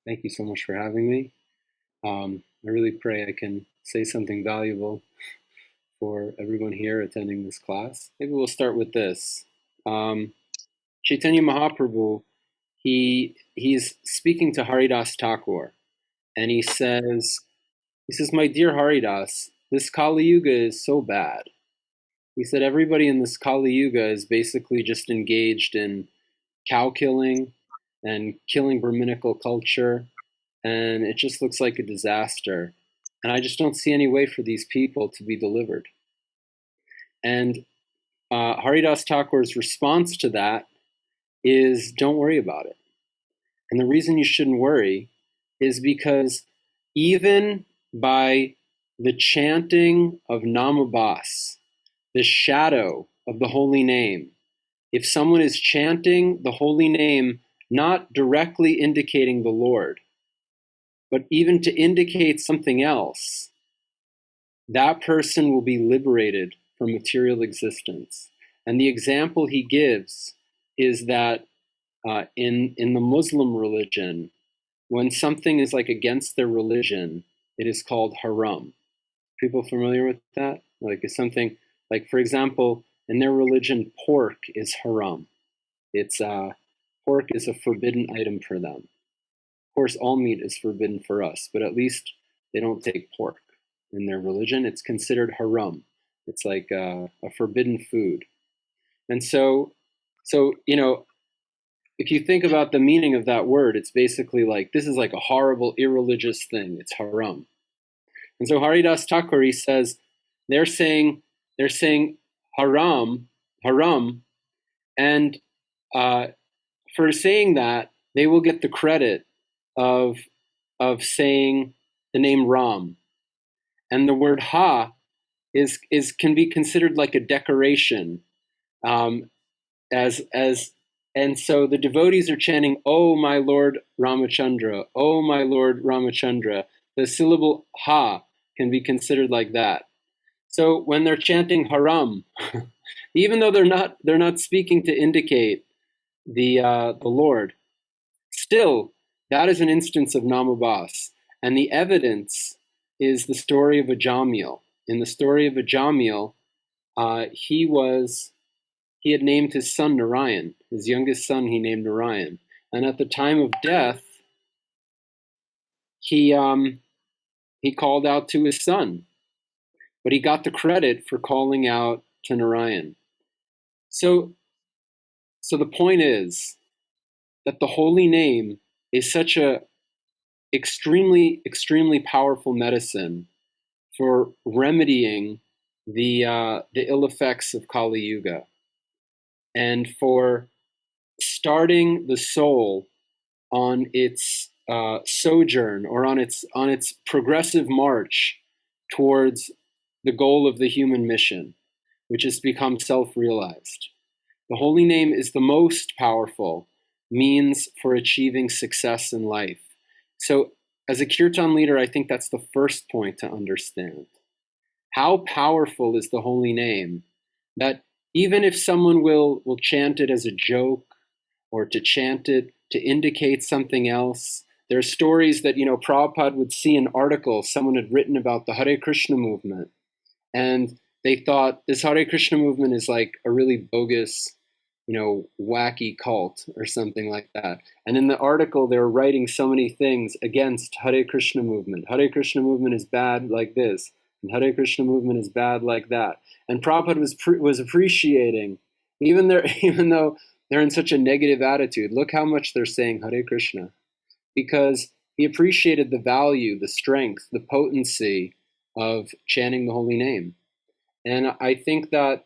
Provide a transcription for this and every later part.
Thank you so much for having me. I really pray I can say something valuable for everyone here attending this class. Maybe we'll start with this. Chaitanya Mahaprabhu, he's speaking to Haridas Thakur, and he says, my dear Haridas, this Kali Yuga is so bad. He said everybody in this Kali Yuga is basically just engaged in cow killing and killing Brahminical culture, and it just looks like a disaster. And I just don't see any way for these people to be delivered. And Haridas Thakur's response to that is, don't worry about it. And the reason you shouldn't worry is because even by the chanting of Namabas, the shadow of the holy name, if someone is chanting the holy name, not directly indicating the Lord, but even to indicate something else, that person will be liberated from material existence. And the example he gives is that in the Muslim religion, when something is like against their religion, it is called haram. People familiar with that? Like it's something like, for example, in their religion, pork is haram. It's pork is a forbidden item for them. Of course, all meat is forbidden for us, but at least they don't take pork. In their religion, it's considered haram. It's like a forbidden food. And so if you think about the meaning of that word, it's basically like, this is like a horrible, irreligious thing. It's haram. And so Haridas Thakur says, they're saying haram, and for saying that, they will get the credit of saying the name Ram. And the word Ha is can be considered like a decoration, and so the devotees are chanting, "Oh my Lord Ramachandra, oh my Lord Ramachandra." The syllable Ha can be considered like that. So when they're chanting Haram, even though they're not speaking to indicate the Lord, still that is an instance of Namabas, and the evidence is the story of Ajamil. In the story of Ajamil, he had named his son Narayan. His youngest son he named Narayan, and at the time of death, he called out to his son, but he got the credit for calling out to Narayan. So the point is that the holy name is such a extremely, extremely powerful medicine for remedying the ill effects of Kali Yuga, and for starting the soul on its sojourn, or on its progressive march towards the goal of the human mission, which is to become self-realized. The holy name is the most powerful means for achieving success in life. So as a kirtan leader, I think that's the first point to understand. How powerful is the holy name, that even if someone will chant it as a joke, or to chant it to indicate something else. There are stories that, Prabhupada would see an article someone had written about the Hare Krishna movement, and they thought this Hare Krishna movement is like a really bogus, wacky cult or something like that. And in the article, they were writing so many things against Hare Krishna movement. Hare Krishna movement is bad like this, and Hare Krishna movement is bad like that. And Prabhupada was appreciating, even though they're in such a negative attitude. Look how much they're saying Hare Krishna, because he appreciated the value, the strength, the potency of chanting the holy name. And I think that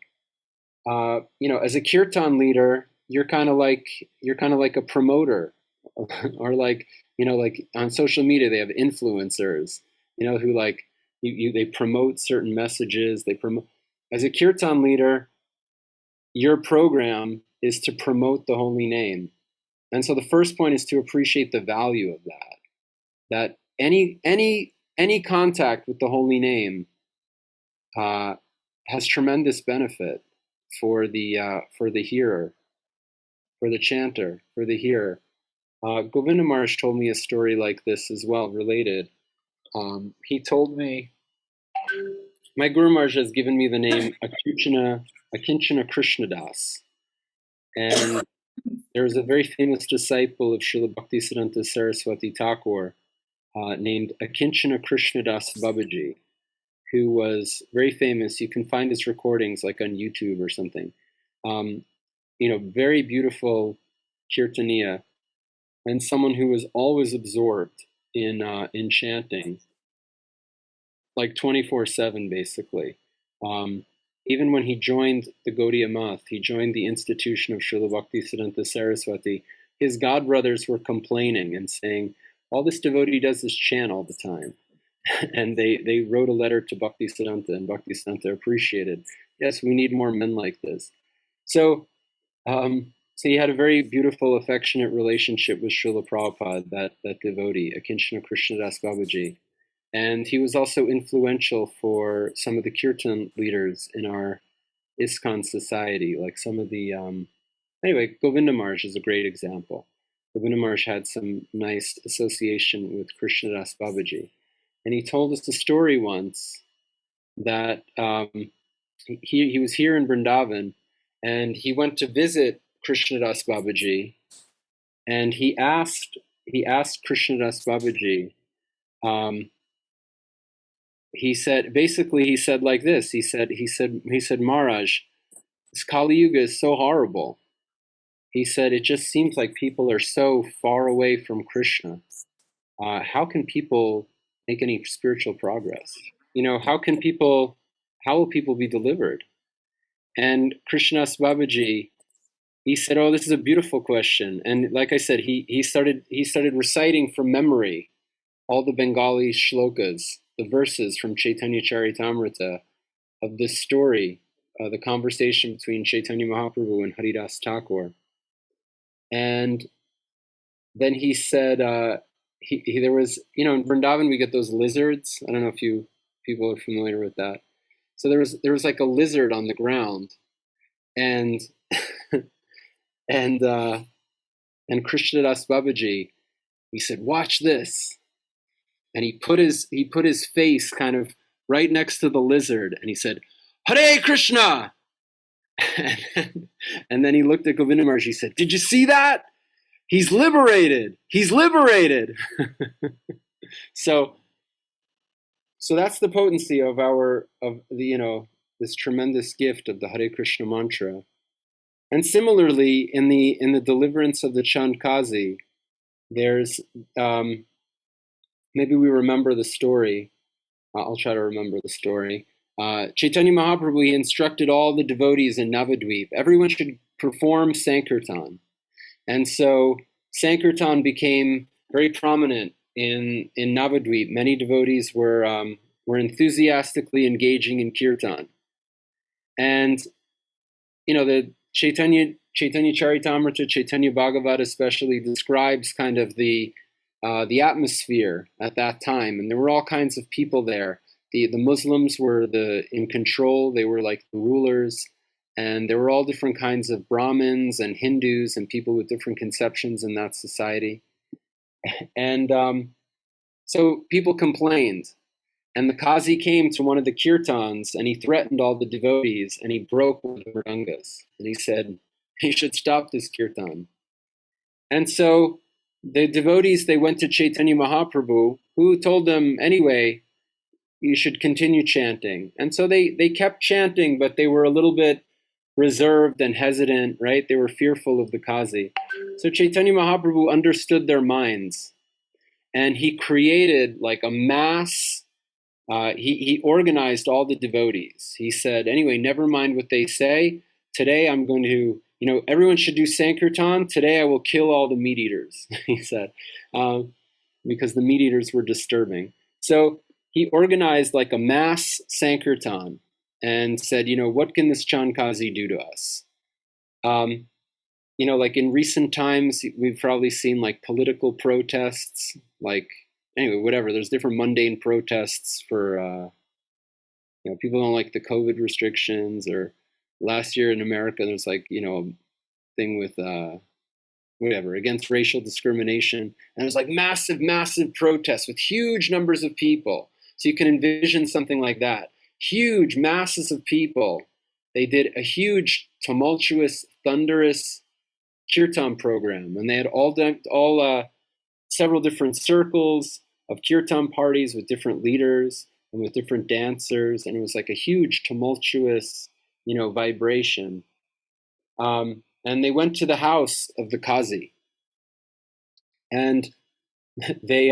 as a kirtan leader, you're kind of like a promoter, or like on social media they have influencers, who like they promote certain messages. They promote. As a kirtan leader, your program is to promote the holy name. And so the first point is to appreciate the value of that. That any contact with the holy name has tremendous benefit for the hearer, for the chanter, for the hearer. Govinda Maharaj told me a story like this as well, related. He told me, my Guru Maharaj has given me the name Akincana Krishna Das. And there was a very famous disciple of Srila Bhaktisiddhanta Saraswati Thakur named Akincana Krishna Das Babaji, who was very famous. You can find his recordings like on YouTube or something. Very beautiful kirtaniya, and someone who was always absorbed in chanting, like 24/7 basically. Even when he joined the Gaudiya Math, he joined the institution of Srila Bhaktisiddhanta Saraswati, his godbrothers were complaining and saying, all this devotee does is chant all the time. And they wrote a letter to Bhaktisiddhanta, and Bhaktisiddhanta appreciated, yes, we need more men like this. So he had a very beautiful, affectionate relationship with Srila Prabhupada, that devotee, Akincana Krishna Das Babaji. And he was also influential for some of the kirtan leaders in our ISKCON society, like some of the, anyway, Govinda Maharaj is a great example. Govinda Maharaj had some nice association with Krishna Das Babaji. And he told us a story once that he was here in Vrindavan, and he went to visit Krishna Das Babaji, and he asked Krishna Das Babaji, he said like this. He said, Maharaj, this Kali Yuga is so horrible. He said, it just seems like people are so far away from Krishna. How can people make any spiritual progress? How will people be delivered? And Krishnadas Babaji, he said, oh, this is a beautiful question. And like I said, he started reciting from memory all the Bengali shlokas, the verses from Chaitanya Charitamrita of this story, the conversation between Chaitanya Mahaprabhu and Haridas Thakur. And then he said, there was, in Vrindavan we get those lizards. I don't know if people are familiar with that. So there was like a lizard on the ground, and and Krishnadas Babaji, he said, watch this. And he put his face kind of right next to the lizard, and he said, Hare Krishna. And then he looked at Govinda Maharaj. He said, did you see that? He's liberated. He's liberated. So that's the potency of this tremendous gift of the Hare Krishna mantra. And similarly, in the deliverance of the Chandkazi, there's maybe we remember the story. I'll try to remember the story. Chaitanya Mahaprabhu, he instructed all the devotees in Navadvip, everyone should perform Sankirtan. And so Sankirtan became very prominent in Navadvip. Many devotees were enthusiastically engaging in Kirtan. And, the Chaitanya Charitamrita, Chaitanya Bhagavata especially, describes kind of the atmosphere at that time. And there were all kinds of people there. The Muslims were in control. They were like the rulers. And there were all different kinds of Brahmins and Hindus and people with different conceptions in that society. And so people complained. And the Qazi came to one of the kirtans, and he threatened all the devotees, and he broke one of the mridangas. And he said, he should stop this kirtan. And so the devotees, they went to Chaitanya Mahaprabhu, who told them, anyway, you should continue chanting. And so they kept chanting, but they were a little bit reserved and hesitant, right? They were fearful of the Qazi. So Chaitanya Mahaprabhu understood their minds, and he created like a mass. He organized all the devotees. He said, anyway, never mind what they say. Today I'm going to, everyone should do Sankirtan. Today I will kill all the meat eaters, he said, because the meat eaters were disturbing. So he organized like a mass Sankirtan and said, what can this Chandkazi do to us? Like in recent times, we've probably seen like political protests, like, anyway, whatever. There's different mundane protests for, people don't like the COVID restrictions. Or last year in America, there's like, a thing with whatever, against racial discrimination. And it was like massive, massive protests with huge numbers of people. So you can envision something like that. Huge masses of people. They did a huge, tumultuous, thunderous kirtan program. And they had several different circles of kirtan parties with different leaders and with different dancers. And it was like a huge, tumultuous, vibration. And they went to the house of the Qazi. And they,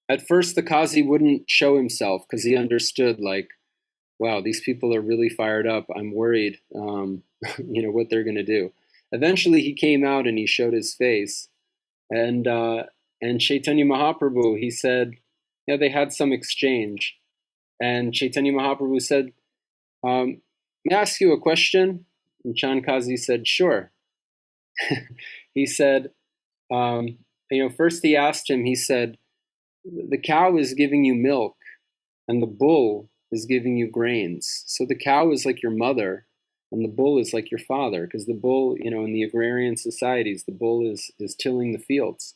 at first, the Qazi wouldn't show himself because he understood, like, wow, these people are really fired up. I'm worried, what they're going to do. Eventually, he came out and he showed his face. And Chaitanya Mahaprabhu, he said, they had some exchange. And Chaitanya Mahaprabhu said, may I ask you a question? And Chand Kazi said, sure. He said, first he asked him, he said, the cow is giving you milk and the bull is giving you grains. So the cow is like your mother and the bull is like your father, because the bull, in the agrarian societies, the bull is tilling the fields.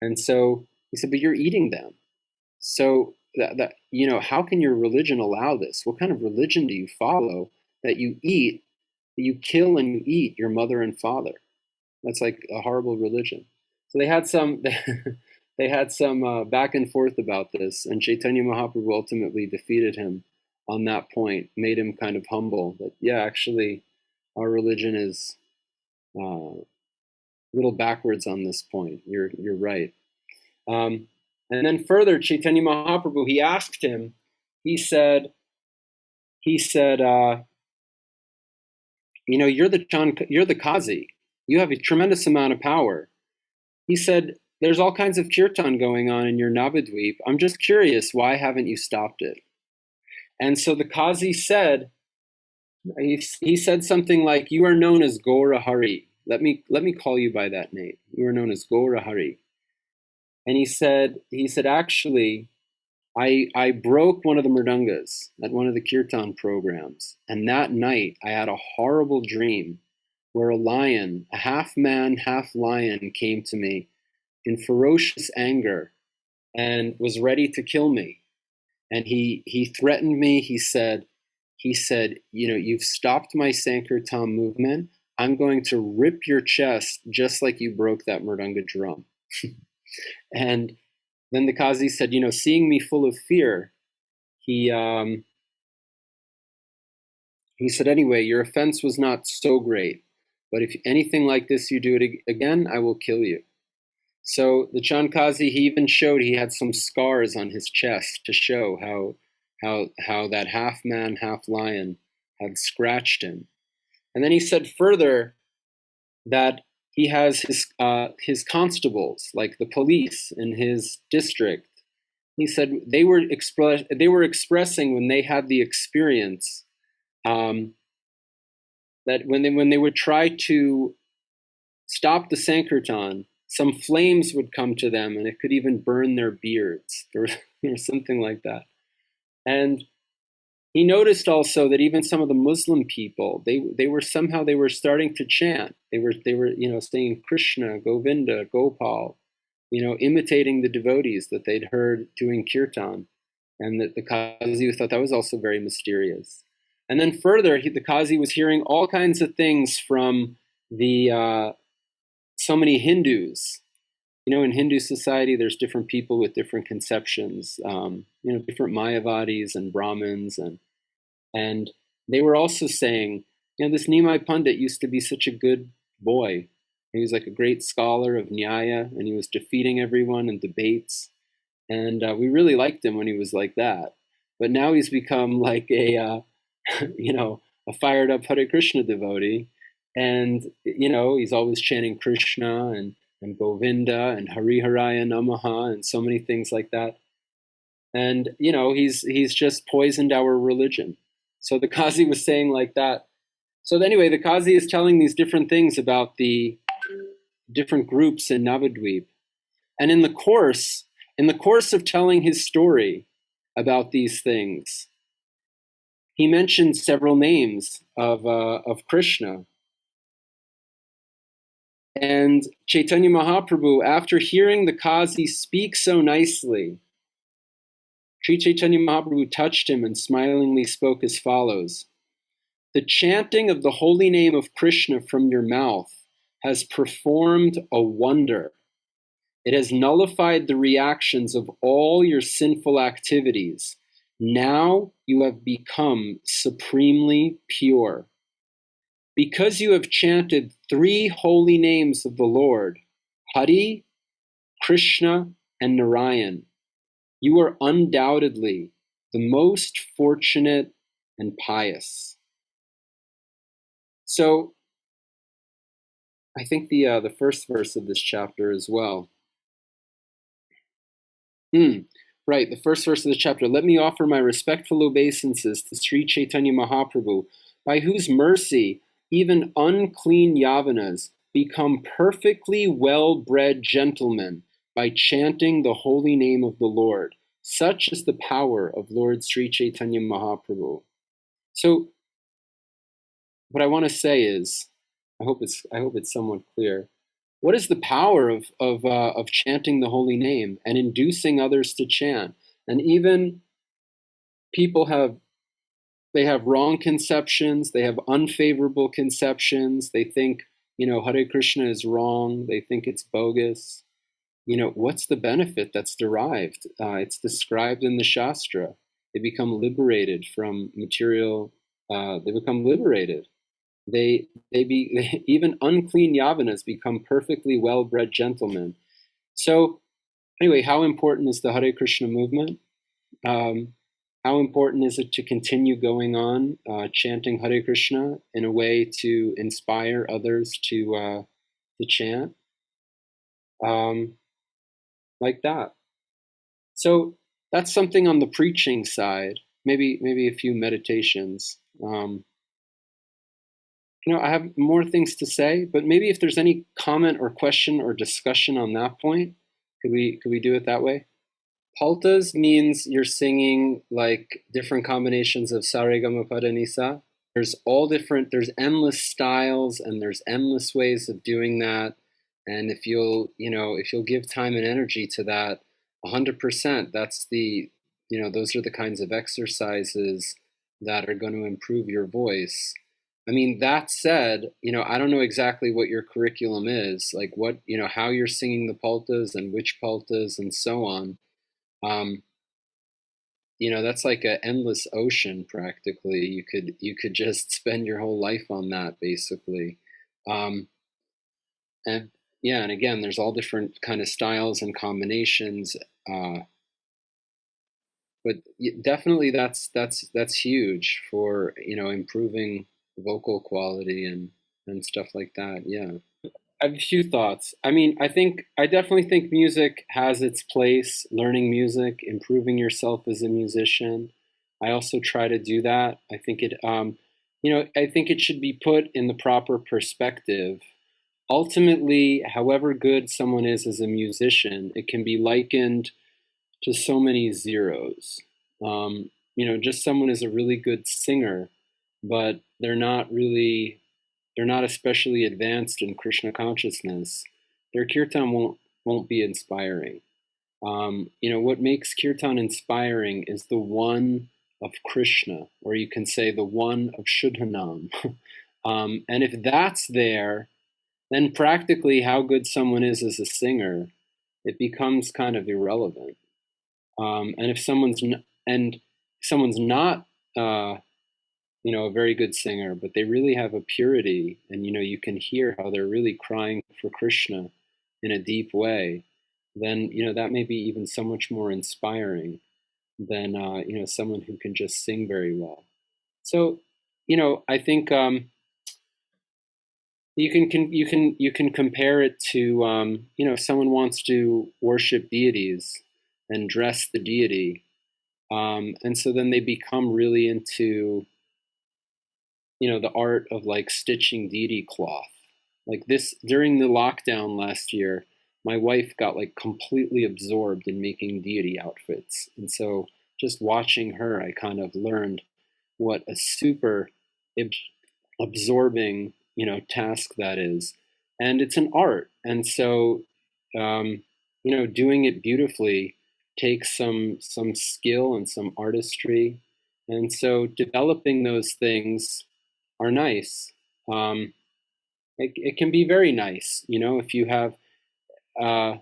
And so he said, but you're eating them. So that how can your religion allow this? What kind of religion do you follow that you eat, that you kill and you eat your mother and father? That's like a horrible religion. So they had some back and forth about this, and Chaitanya Mahaprabhu ultimately defeated him on that point, made him kind of humble that, actually, our religion is a little backwards on this point. You're right. And then further, Chaitanya Mahaprabhu, he asked him, he said, you're the Qazi. You have a tremendous amount of power. He said, there's all kinds of kirtan going on in your Navadvip. I'm just curious, why haven't you stopped it? And so the Qazi said, he said something like, you are known as Gaura Hari. Let me call you by that name. You are known as Gaura Hari. And he said, actually, I broke one of the mridangas at one of the kirtan programs. And that night I had a horrible dream where a lion, a half man, half lion, came to me in ferocious anger and was ready to kill me. And he threatened me. He said, you've stopped my Sankirtan movement. I'm going to rip your chest just like you broke that mridanga drum. And then the Qazi said, seeing me full of fear, he said, anyway, your offense was not so great, but if anything like this you do it again, I will kill you. So the Chand Kazi, he even showed he had some scars on his chest to show how that half man, half lion had scratched him. And then he said further that he has his constables, like the police in his district. He said they were expressing when they had the experience that when they would try to stop the Sankirtan, some flames would come to them and it could even burn their beards or something like that. And he noticed also that even some of the Muslim people, they were starting to chant. They were saying Krishna, Govinda, Gopal, imitating the devotees that they'd heard doing kirtan. And that the Qazi thought that was also very mysterious. And then further, the Qazi was hearing all kinds of things from so many Hindus. In Hindu society, there's different people with different conceptions, different Mayavadis and Brahmins, and they were also saying, this Nimai Pandit used to be such a good boy. He was like a great scholar of Nyaya, and he was defeating everyone in debates. And we really liked him when he was like that. But now he's become like a fired up Hare Krishna devotee. And, he's always chanting Krishna and Govinda and Hari Haraya Namaha and so many things like that. And, he's just poisoned our religion. So the Qazi was saying like that. So anyway, the Qazi is telling these different things about the different groups in Navadvip. And in the course of telling his story about these things, he mentioned several names of Krishna. And Chaitanya Mahaprabhu, after hearing the Qazi speak so nicely, Sri Chaitanya Mahaprabhu touched him and smilingly spoke as follows: "The chanting of the holy name of Krishna from your mouth has performed a wonder. It has nullified the reactions of all your sinful activities. Now you have become supremely pure. Because you have chanted 3 holy names of the Lord, Hari, Krishna, and Narayan, you are undoubtedly the most fortunate and pious." So I think the first verse of this chapter as well. Right, the first verse of the chapter. "Let me offer my respectful obeisances to Sri Chaitanya Mahaprabhu, by whose mercy even unclean Yavanas become perfectly well-bred gentlemen by chanting the holy name of the Lord. Such is the power of Lord Sri Chaitanya Mahaprabhu." So what I want to say is, I hope it's somewhat clear. What is the power of chanting the holy name and inducing others to chant? And even people have wrong conceptions. They have unfavorable conceptions. They think, Hare Krishna is wrong. They think it's bogus. What's the benefit that's derived? It's described in the Shastra. They become liberated from material. They become liberated. Even unclean Yavanas become perfectly well-bred gentlemen. So anyway, how important is the Hare Krishna movement? How important is it to continue going on chanting Hare Krishna in a way to inspire others to chant like that? So that's something on the preaching side. Maybe a few meditations. I have more things to say, but maybe if there's any comment or question or discussion on that point, could we do it that way? Paltas means you're singing like different combinations of sa re ga ma pa da ni sa. There's endless styles and there's endless ways of doing that. And if you'll give time and energy to that 100%, those are the kinds of exercises that are going to improve your voice. I mean, that said, I don't know exactly what your curriculum is, like how you're singing the paltas and which paltas and so on. That's like an endless ocean practically. You could just spend your whole life on that basically. Um, and yeah, and again, there's all different kind of styles and combinations. But definitely that's huge for improving vocal quality and stuff like that. Yeah. I have a few thoughts. I mean, I definitely think music has its place, learning music, improving yourself as a musician. I also try to do that. I think it should be put in the proper perspective. Ultimately, however good someone is as a musician, it can be likened to so many zeros. Just someone is a really good singer, but they're not especially advanced in Krishna consciousness, their kirtan won't be inspiring. What makes kirtan inspiring is the one of Krishna, or you can say the one of Shuddhanam. And if that's there, then practically how good someone is as a singer, it becomes kind of irrelevant. And if someone's not a very good singer, but they really have a purity, and you can hear how they're really crying for Krishna in a deep way, then that may be even so much more inspiring than someone who can just sing very well. So I think you can compare it to if someone wants to worship deities and dress the deity, and so then they become really into the art of like stitching deity cloth. Like this during the lockdown last year, my wife got like completely absorbed in making deity outfits. And so just watching her, I kind of learned what a super absorbing, task that is. and it's an art. And so, doing it beautifully takes some skill and some artistry. And so, developing those things are nice. Um, it can be very nice, if you have uh,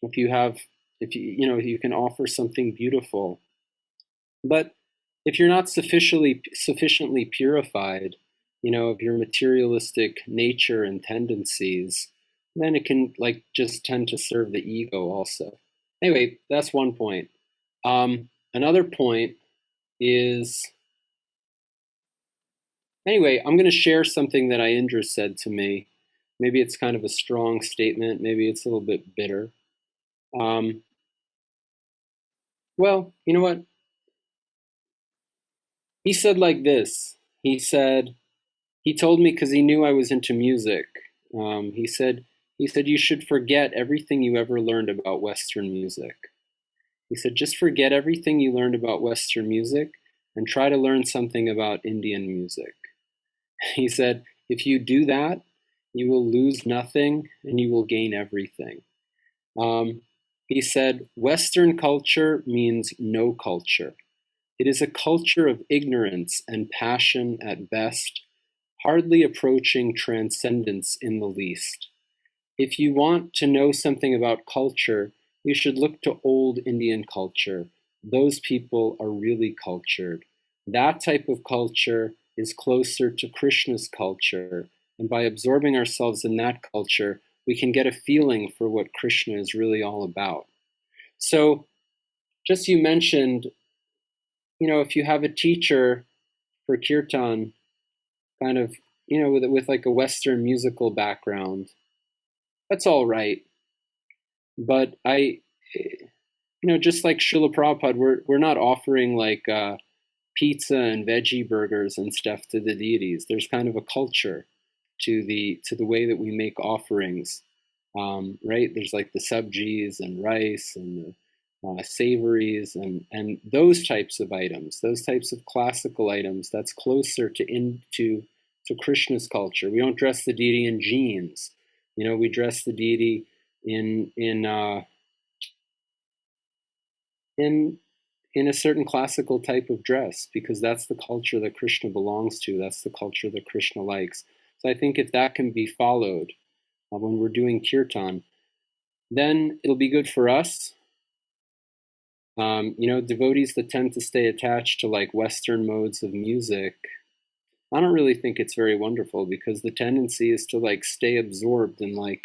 if you have if you can offer something beautiful. But if you're not sufficiently purified, of your materialistic nature and tendencies, then it can like just tend to serve the ego also. Anyway, that's one point. Another point is, anyway, I'm going to share something that Indra said to me. Maybe it's kind of a strong statement. Maybe it's a little bit bitter. Um, well, you know what? He said like this. He said, he told me because he knew I was into music. He said you should forget everything you ever learned about Western music. He said just forget everything you learned about Western music and try to learn something about Indian music. He said if you do that, you will lose nothing and you will gain everything. Um, he said Western culture means no culture. It is a culture of ignorance and passion at best, hardly approaching transcendence in the least. If you want to know something about culture, you should look to old Indian culture. Those people are really cultured. That type of culture is closer to Krishna's culture, and by absorbing ourselves in that culture, we can get a feeling for what Krishna is really all about. So, just you mentioned, if you have a teacher for kirtan, kind of, with like a Western musical background, that's all right. But just like Srila Prabhupada, we're not offering like pizza and veggie burgers and stuff to the deities. There's kind of a culture to the way that we make offerings, right? There's like the sabjis and rice and the savories and those types of items, those types of classical items. That's closer to Krishna's culture. We don't dress the deity in jeans. We dress the deity in in in a certain classical type of dress because that's the culture that Krishna belongs to. That's the culture that Krishna likes. So I think if that can be followed when we're doing kirtan, then it'll be good for us. Devotees that tend to stay attached to like Western modes of music, I don't really think it's very wonderful because the tendency is to like stay absorbed in like,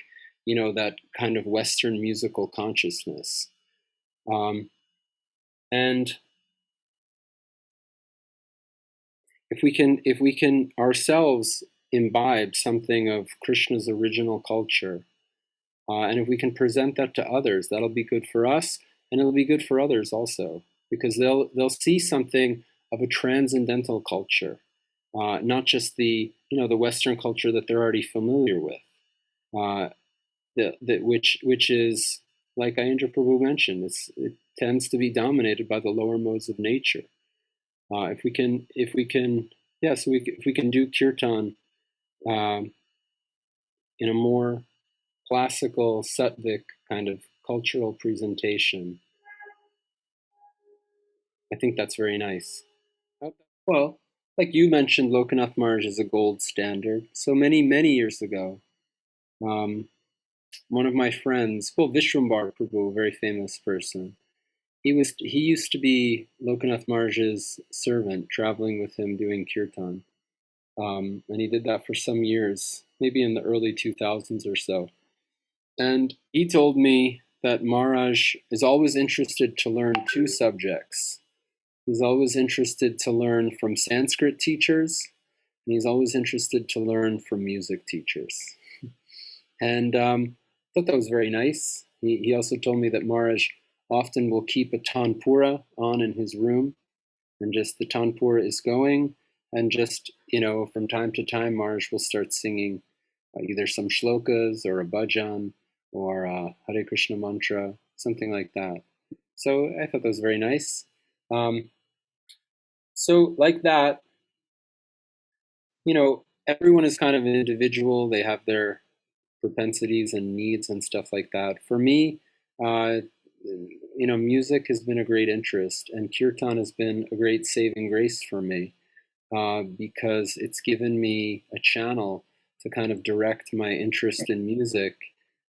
that kind of Western musical consciousness. And if we can ourselves imbibe something of Krishna's original culture, and if we can present that to others, that'll be good for us, and it'll be good for others also, because they'll see something of a transcendental culture, not just the Western culture that they're already familiar with, uh, which is like Ayendra Prabhu mentioned, it tends to be dominated by the lower modes of nature. If we can, yeah, so if we can do kirtan um, in a more classical sattvic kind of cultural presentation, I think that's very nice. Well, like you mentioned, Lokanath Maharaj is a gold standard. So many years ago, um, one of my friends, well, Vishwambar Prabhu, a very famous person, he used to be Lokanath Maharaj's servant, traveling with him doing kirtan. And he did that for some years, maybe in the early 2000s or so. And he told me that Maharaj is always interested to learn two subjects. He's always interested to learn from Sanskrit teachers, and he's always interested to learn from music teachers. And I thought that was very nice. He also told me that Maharaj often will keep a tanpura on in his room, and just the tanpura is going, and just, from time to time, Maharaj will start singing either some shlokas or a bhajan or a Hare Krishna mantra, something like that. So I thought that was very nice. So like that, everyone is kind of an individual. They have propensities and needs and stuff like that. For me, music has been a great interest, and kirtan has been a great saving grace for me, because it's given me a channel to kind of direct my interest in music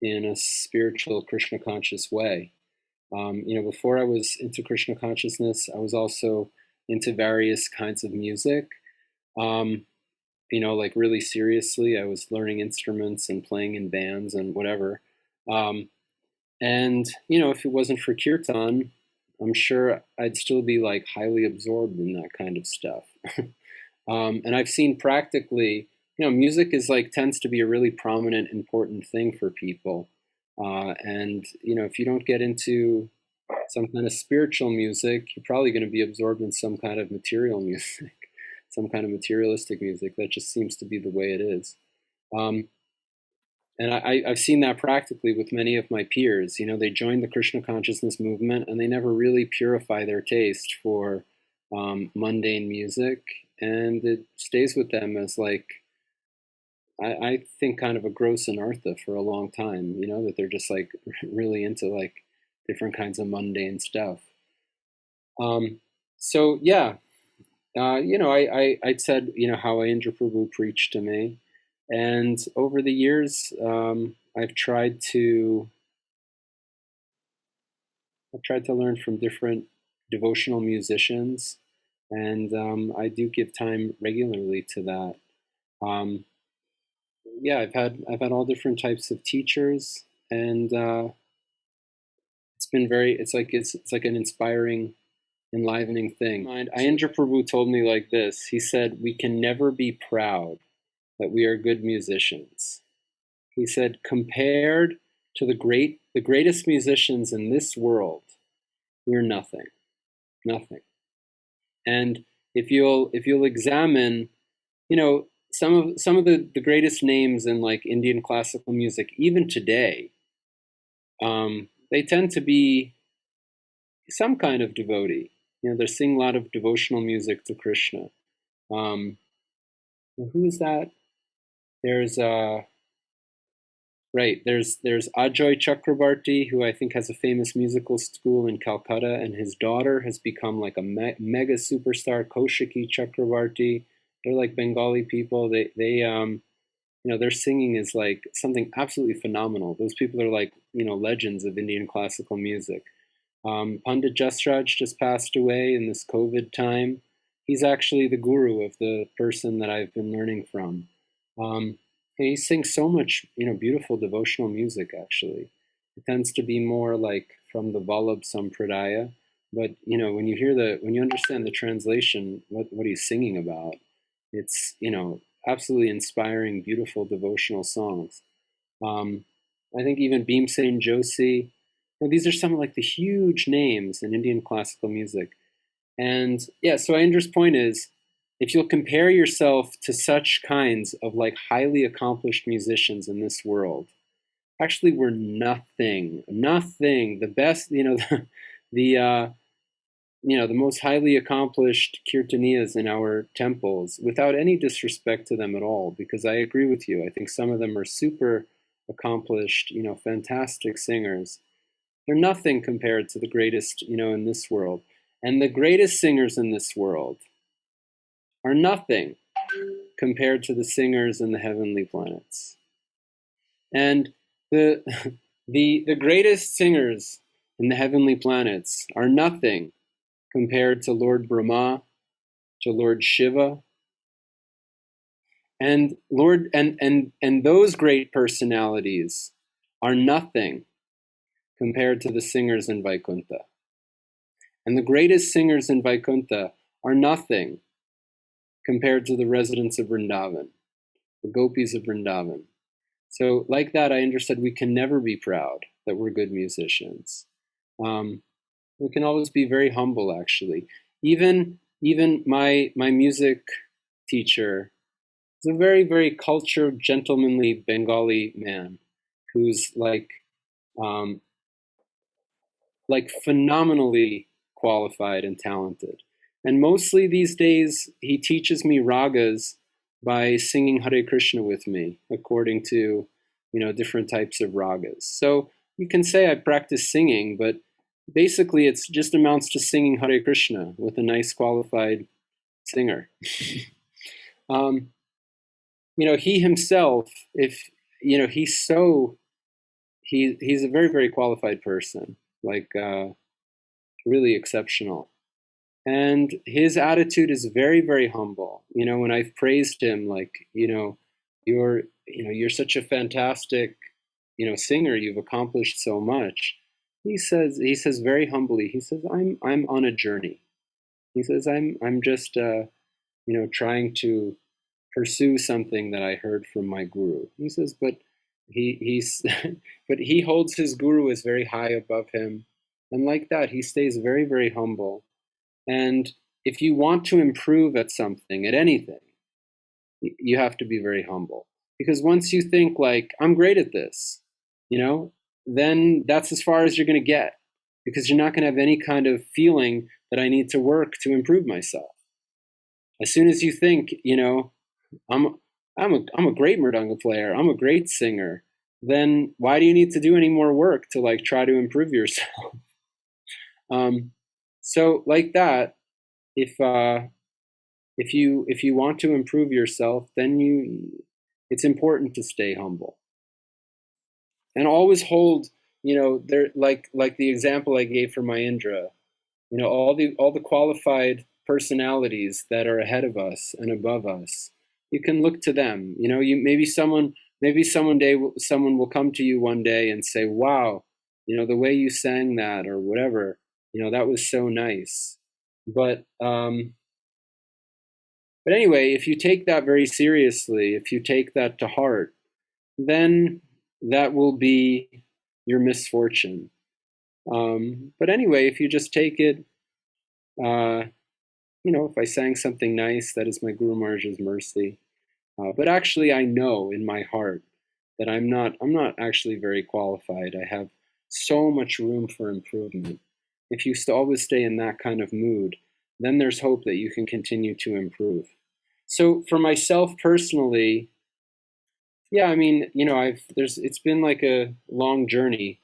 in a spiritual Krishna conscious way. Before I was into Krishna consciousness, I was also into various kinds of music. Like really seriously, I was learning instruments and playing in bands and whatever. If it wasn't for kirtan, I'm sure I'd still be like highly absorbed in that kind of stuff. And I've seen practically, music is like tends to be a really prominent, important thing for people. If you don't get into some kind of spiritual music, you're probably going to be absorbed in some kind of material music, some kind of materialistic music. That just seems to be the way it is. And I've seen that practically with many of my peers. They joined the Krishna consciousness movement and they never really purify their taste for mundane music. And it stays with them as like, I think kind of a gross anartha for a long time, that they're just like really into like different kinds of mundane stuff. So yeah, I said, how Indra Prabhu preached to me. And over the years, I've tried to learn from different devotional musicians, and I do give time regularly to that. I've had all different types of teachers, and it's been it's like an inspiring, enlivening thing. Indra Prabhu told me like this. He said, "We can never be proud that we are good musicians." He said, compared to the greatest musicians in this world, we're nothing. And if you'll examine, some of the greatest names in like Indian classical music, even today, they tend to be some kind of devotee. They sing a lot of devotional music to Krishna. Who is that? There's Ajoy Chakrabarti, who I think has a famous musical school in Calcutta, and his daughter has become like a mega superstar, Kaushiki Chakrabarti. They're like Bengali people. Their singing is like something absolutely phenomenal. Those people are like, legends of Indian classical music. Pandit Jasraj just passed away in this COVID time. He's actually the guru of the person that I've been learning from. He sings so much, beautiful devotional music, actually. It tends to be more like from the Vallabh Sampradaya. But, when you understand the translation, what he's singing about, it's, absolutely inspiring, beautiful devotional songs. I think even Bhimsen Joshi, these are some of like the huge names in Indian classical music. And yeah, so Indra's point is, if you'll compare yourself to such kinds of like highly accomplished musicians in this world, actually we're nothing. The best, the most highly accomplished kirtaniyas in our temples, without any disrespect to them at all, because I agree with you. I think some of them are super accomplished, fantastic singers. They're nothing compared to the greatest, in this world. And the greatest singers in this world are nothing compared to the singers in the heavenly planets. And the greatest singers in the heavenly planets are nothing compared to Lord Brahma, to Lord Shiva, and those great personalities are nothing compared to the singers in Vaikuntha. And the greatest singers in Vaikuntha are nothing compared to the residents of Vrindavan, the gopis of Vrindavan. So like that, I understood we can never be proud that we're good musicians. We can always be very humble, actually. Even my music teacher is a very, very cultured, gentlemanly Bengali man who's like phenomenally qualified and talented. And mostly these days, he teaches me ragas by singing Hare Krishna with me, according to different types of ragas. So you can say I practice singing, but basically it's just amounts to singing Hare Krishna with a nice qualified singer. He himself, if he's a very, very qualified person, like really exceptional. And his attitude is very, very humble. When I've praised him, like, you're such a fantastic, singer, you've accomplished so much. He says very humbly, he says, I'm on a journey. He says, I'm just, trying to pursue something that I heard from my guru. He says, but he's, but he holds his guru as very high above him. And like that, he stays very, very humble. And if you want to improve at something, at anything, you have to be very humble. Because once you think like, I'm great at this, then that's as far as you're going to get. Because you're not going to have any kind of feeling that I need to work to improve myself. As soon as you think, I'm a great mridanga player, I'm a great singer, then why do you need to do any more work to like try to improve yourself? So like that, if you want to improve yourself, then it's important to stay humble and always hold, there, like the example I gave for Mahindra, all the qualified personalities that are ahead of us and above us. You can look to them. Maybe someone will come to you one day and say, "Wow, the way you sang that," or whatever, that was so nice. But anyway, if you take that very seriously, if you take that to heart, then that will be your misfortune. But anyway, if you just take it, if I sang something nice, that is my Guru Maharaj's mercy. But actually, I know in my heart that I'm not actually very qualified. I have so much room for improvement. If you always stay in that kind of mood, then there's hope that you can continue to improve. So for myself personally, yeah, I mean, it's been like a long journey.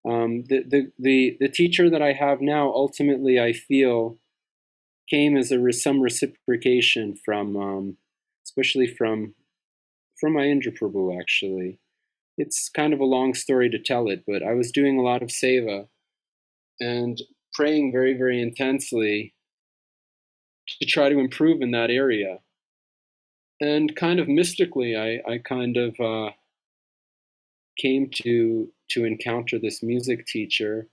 The teacher that I have now, ultimately, I feel came as some reciprocation from, especially from Mayapur Prabhu. Actually, it's kind of a long story to tell it, but I was doing a lot of seva and praying very, very intensely to try to improve in that area. And kind of mystically, I kind of came to encounter this music teacher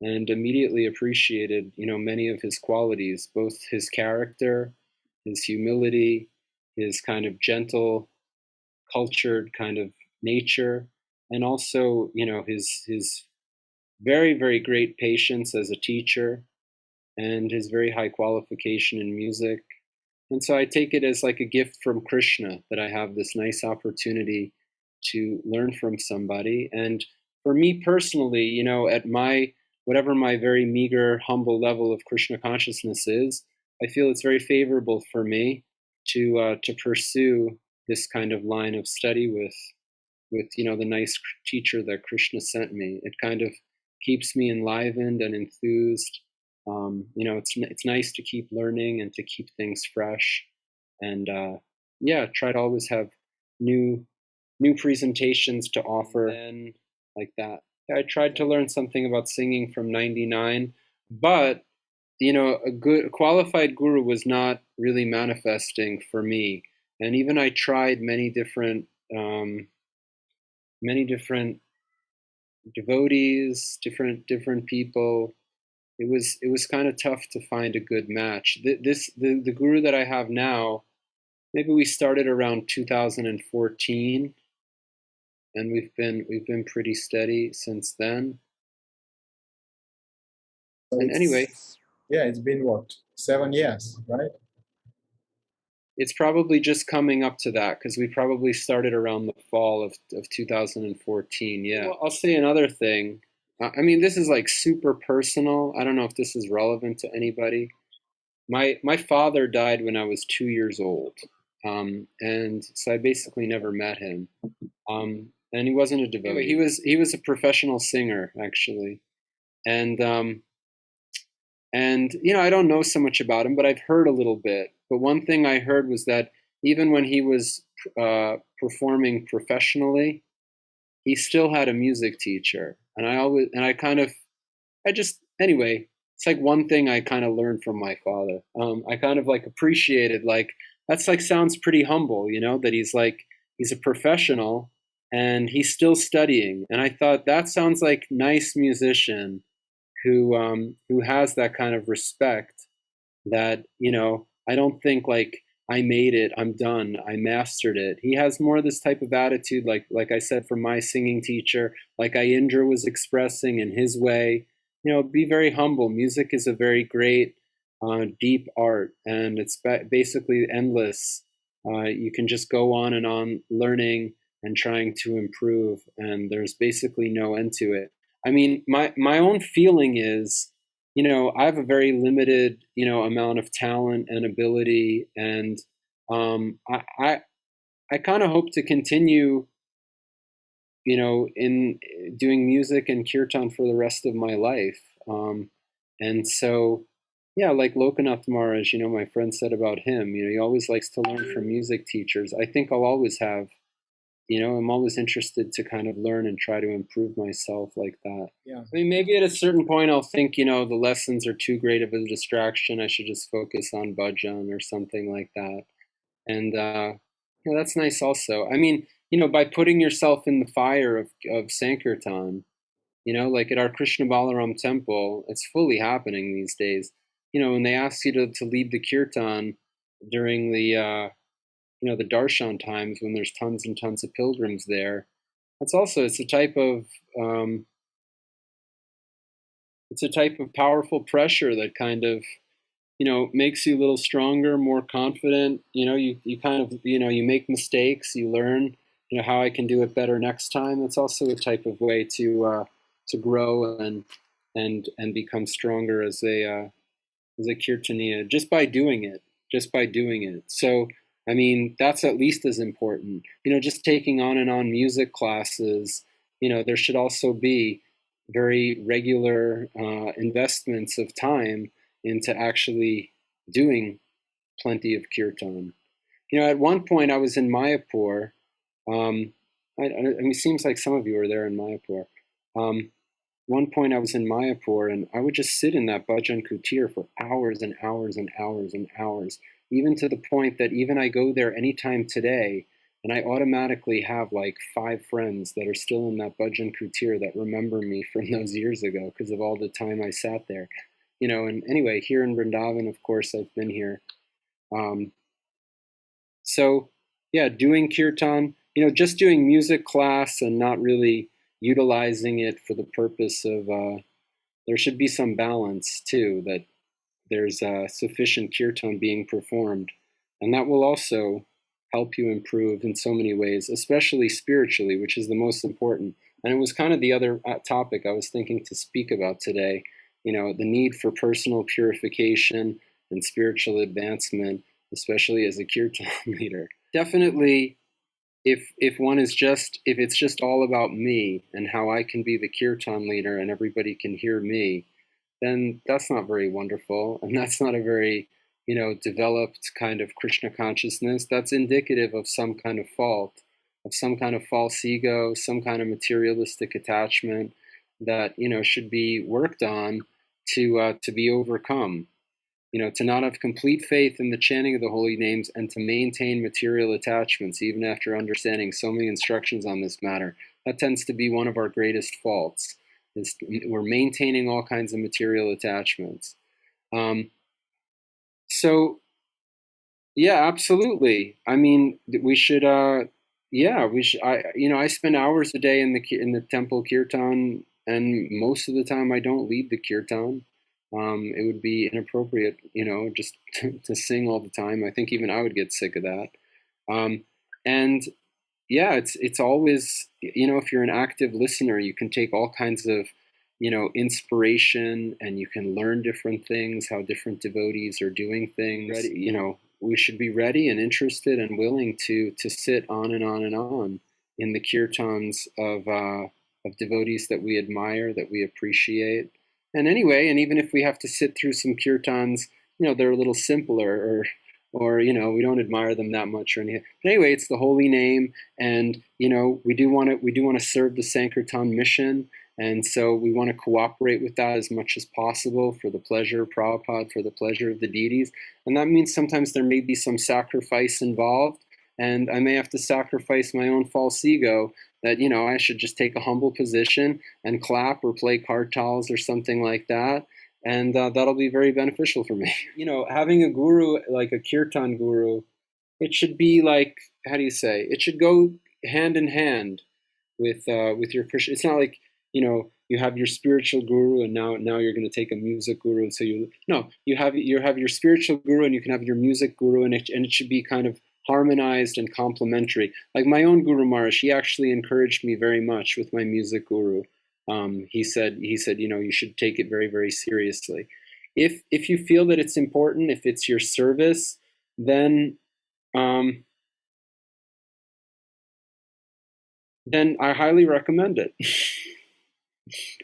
and immediately appreciated, many of his qualities, both his character, his humility, his kind of gentle, cultured kind of nature, and also, his very, very great patience as a teacher and his very high qualification in music. And so I take it as like a gift from Krishna that I have this nice opportunity to learn from somebody. And for me personally, at whatever my very meager, humble level of Krishna consciousness is, I feel it's very favorable for me to pursue this kind of line of study with the nice teacher that Krishna sent me. It kind of keeps me enlivened and enthused. It's nice to keep learning and to keep things fresh, and try to always have new presentations to offer, and like that. I tried to learn something about singing from '99, but a qualified guru was not really manifesting for me, and even I tried many different devotees, different people. It was kind of tough to find a good match. The guru that I have now, maybe we started around 2014, and we've been pretty steady since then. So And anyway, it's been what, 7 years, right? it's probably just coming up to that because we probably started around the fall of 2014. Yeah. Well, I'll say another thing. I mean, this is like super personal. I don't know if this is relevant to anybody. My father died when I was 2 years old, and so I basically never met him. and he wasn't a devotee. He was a professional singer, actually, and I don't know so much about him, but I've heard a little bit. But one thing I heard was that even when he was performing professionally, he still had a music teacher, and anyway, it's like one thing I kind of learned from my father. I kind of like appreciated, like, that's like sounds pretty humble, that he's a professional and he's still studying. And I thought that sounds like nice musician who has that kind of respect that, I don't think like I made it, I'm done, I mastered it. He has more of this type of attitude, like I said, from my singing teacher, like Indra was expressing in his way. Be very humble. Music is a very great, deep art, and it's basically endless. You can just go on and on learning and trying to improve, and there's basically no end to it. I mean, my own feeling is, I have a very limited, amount of talent and ability, and I kind of hope to continue, in doing music and kirtan for the rest of my life. And so, yeah, like Lokanath Maharaj, my friend said about him, he always likes to learn from music teachers. I think I'll always have, I'm always interested to kind of learn and try to improve myself like that. Yeah. I mean, maybe at a certain point I'll think, the lessons are too great of a distraction. I should just focus on bhajan or something like that. And, that's nice also. I mean, by putting yourself in the fire of Sankirtan, like at our Krishna Balaram temple, it's fully happening these days. When they ask you to lead the kirtan during the the darshan times when there's tons and tons of pilgrims there, it's a type of powerful pressure that kind of makes you a little stronger, more confident. You kind of you make mistakes, you learn how I can do it better next time. It's also a type of way to grow and become stronger as a kirtaniya just by doing it. So I mean, that's at least as important. Just taking on and on music classes. There should also be very regular investments of time into actually doing plenty of kirtan. At one point I was in Mayapur. I mean, it seems like some of you are there in Mayapur. One point I was in Mayapur, and I would just sit in that bhajan kutir for hours and hours and hours and hours, even to the point that even I go there anytime today, and I automatically have like 5 friends that are still in that bhajan kutir that remember me from those years ago because of all the time I sat there. And anyway, here in Vrindavan, of course, I've been here. So, yeah, doing kirtan, just doing music class and not really utilizing it for the purpose of, there should be some balance too, that there's sufficient kirtan being performed. And that will also help you improve in so many ways, especially spiritually, which is the most important. And it was kind of the other topic I was thinking to speak about today, the need for personal purification and spiritual advancement, especially as a kirtan leader. Definitely, if it's just all about me and how I can be the kirtan leader and everybody can hear me, then that's not very wonderful, and that's not a very developed kind of Krishna consciousness. That's indicative of some kind of fault, of some kind of false ego, some kind of materialistic attachment that should be worked on to be overcome. To not have complete faith in the chanting of the holy names and to maintain material attachments, even after understanding so many instructions on this matter. That tends to be one of our greatest faults. We're maintaining all kinds of material attachments. So, yeah, absolutely. I mean, we should. We should. I spend hours a day in the temple kirtan, and most of the time I don't lead the kirtan. It would be inappropriate, just to sing all the time. I think even I would get sick of that. And yeah, it's always, if you're an active listener, you can take all kinds of, inspiration, and you can learn different things, how different devotees are doing things. We should be ready and interested and willing to sit on and on and on in the kirtans of devotees that we admire, that we appreciate. And anyway, and even if we have to sit through some kirtans, they're a little simpler, or we don't admire them that much or anything. But anyway, it's the holy name, and we do want to serve the Sankirtan mission, and so we want to cooperate with that as much as possible for the pleasure of Prabhupada, for the pleasure of the deities. And that means sometimes there may be some sacrifice involved, and I may have to sacrifice my own false ego that, I should just take a humble position and clap or play karatals or something like that. And that'll be very beneficial for me. Having a guru, like a kirtan guru, it should be like, how do you say? It should go hand in hand with your Krishna. It's not like, you have your spiritual guru and now you're going to take a music guru. So you have your spiritual guru and you can have your music guru, and it should be kind of harmonized and complementary. Like my own Guru Maharaj, he actually encouraged me very much with my music guru. He said, you should take it very, very seriously. If you feel that it's important, if it's your service, then I highly recommend it.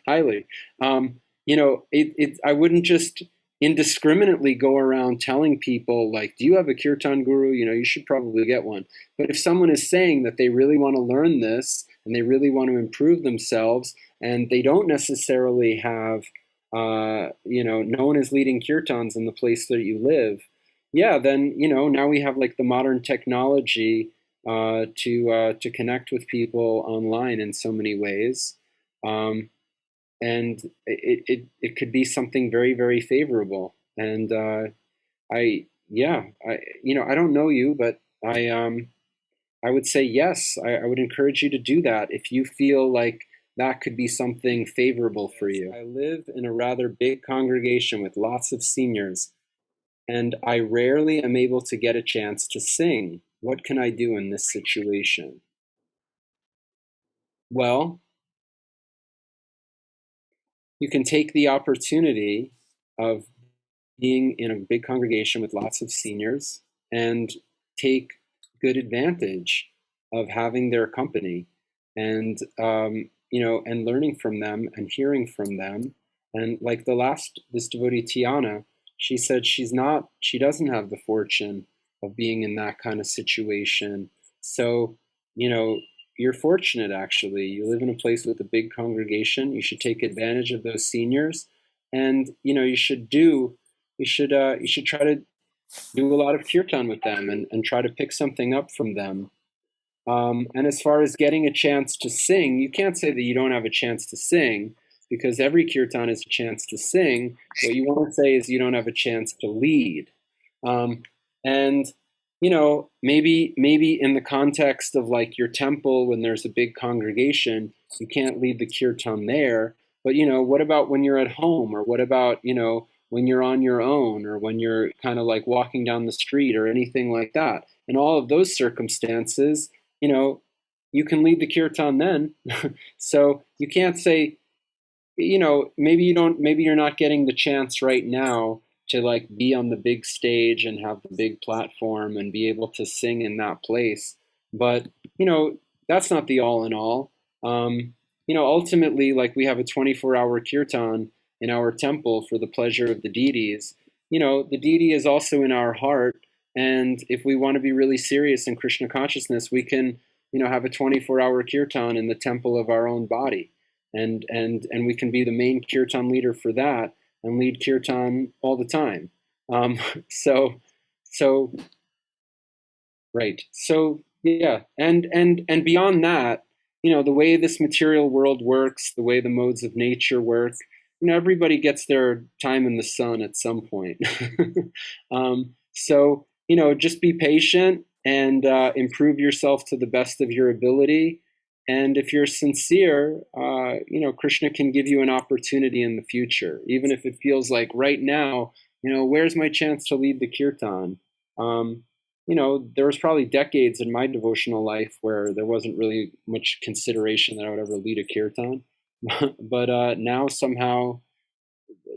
Highly. I wouldn't just indiscriminately go around telling people, like, do you have a kirtan guru? You should probably get one. But if someone is saying that they really want to learn this and they really want to improve themselves, and they don't necessarily have, no one is leading kirtans in the place that you live, yeah, then, now we have like the modern technology to connect with people online in so many ways. And it could be something very, very favorable. And I don't know you, but I would say yes. I would encourage you to do that if you feel like that could be something favorable for you. I live in a rather big congregation with lots of seniors, and I rarely am able to get a chance to sing. What can I do in this situation? Well, you can take the opportunity of being in a big congregation with lots of seniors and take good advantage of having their company, and and learning from them and hearing from them. And like this devotee Tiana, she said she doesn't have the fortune of being in that kind of situation. So you're fortunate, actually. You live in a place with a big congregation. You should take advantage of those seniors, and you should try to do a lot of kirtan with them, and try to pick something up from them. And as far as getting a chance to sing, you can't say that you don't have a chance to sing, because every kirtan is a chance to sing. What you want to say is you don't have a chance to lead. And maybe in the context of like your temple, when there's a big congregation, you can't lead the kirtan there. But what about when you're at home, or what about when you're on your own, or when you're kind of like walking down the street or anything like that? In all of those circumstances, you can lead the kirtan then. So you can't say, maybe you're not getting the chance right now to like be on the big stage and have the big platform and be able to sing in that place. But, that's not the all in all. Ultimately, like, we have a 24-hour kirtan in our temple for the pleasure of the deities. The deity is also in our heart. And if we want to be really serious in Krishna consciousness, we can, have a 24-hour kirtan in the temple of our own body. And we can be the main kirtan leader for that and lead kirtan all the time. So right. So yeah, and beyond that, the way this material world works, the way the modes of nature work, everybody gets their time in the sun at some point. So just be patient and improve yourself to the best of your ability. And if you're sincere, Krishna can give you an opportunity in the future, even if it feels like right now, where's my chance to lead the kirtan? There was probably decades in my devotional life where there wasn't really much consideration that I would ever lead a kirtan. But now somehow,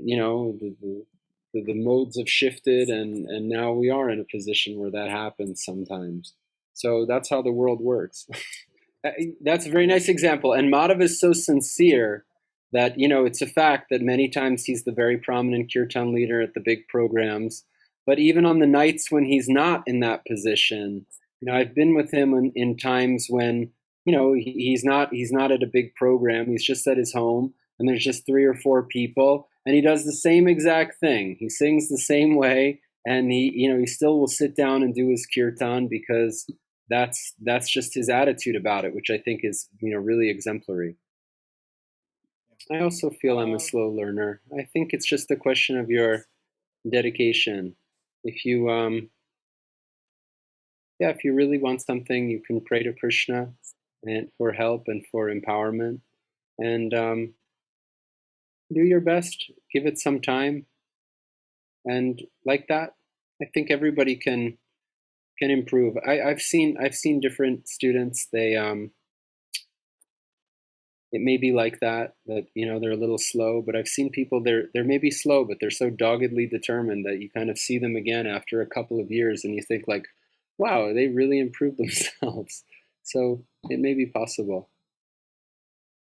the modes have shifted, and now we are in a position where that happens sometimes. So that's how the world works. That's a very nice example. And Madhav is so sincere that, it's a fact that many times he's the very prominent kirtan leader at the big programs. But even on the nights when he's not in that position, I've been with him in times when, he's not at a big program. He's just at his home and there's just three or four people and he does the same exact thing. He sings the same way and he still will sit down and do his kirtan because that's just his attitude about it, which I think is really exemplary. I also feel I'm a slow learner. I think it's just a question of your dedication. If you yeah, if you really want something, you can pray to Krishna and for help and for empowerment, and do your best. Give it some time, and like that, I think everybody can improve. I've seen different students. It may be like that they're a little slow, but I've seen people they're maybe slow but they're so doggedly determined that you kind of see them again after a couple of years and you think like, wow, they really improved themselves. So it may be possible.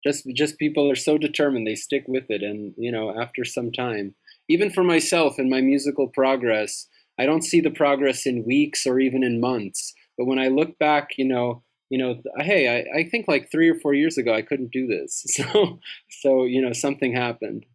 Just people are so determined they stick with it, and after some time, even for myself in my musical progress, I don't see the progress in weeks or even in months, but when I look back, hey, I think like 3 or 4 years ago I couldn't do this. So something happened.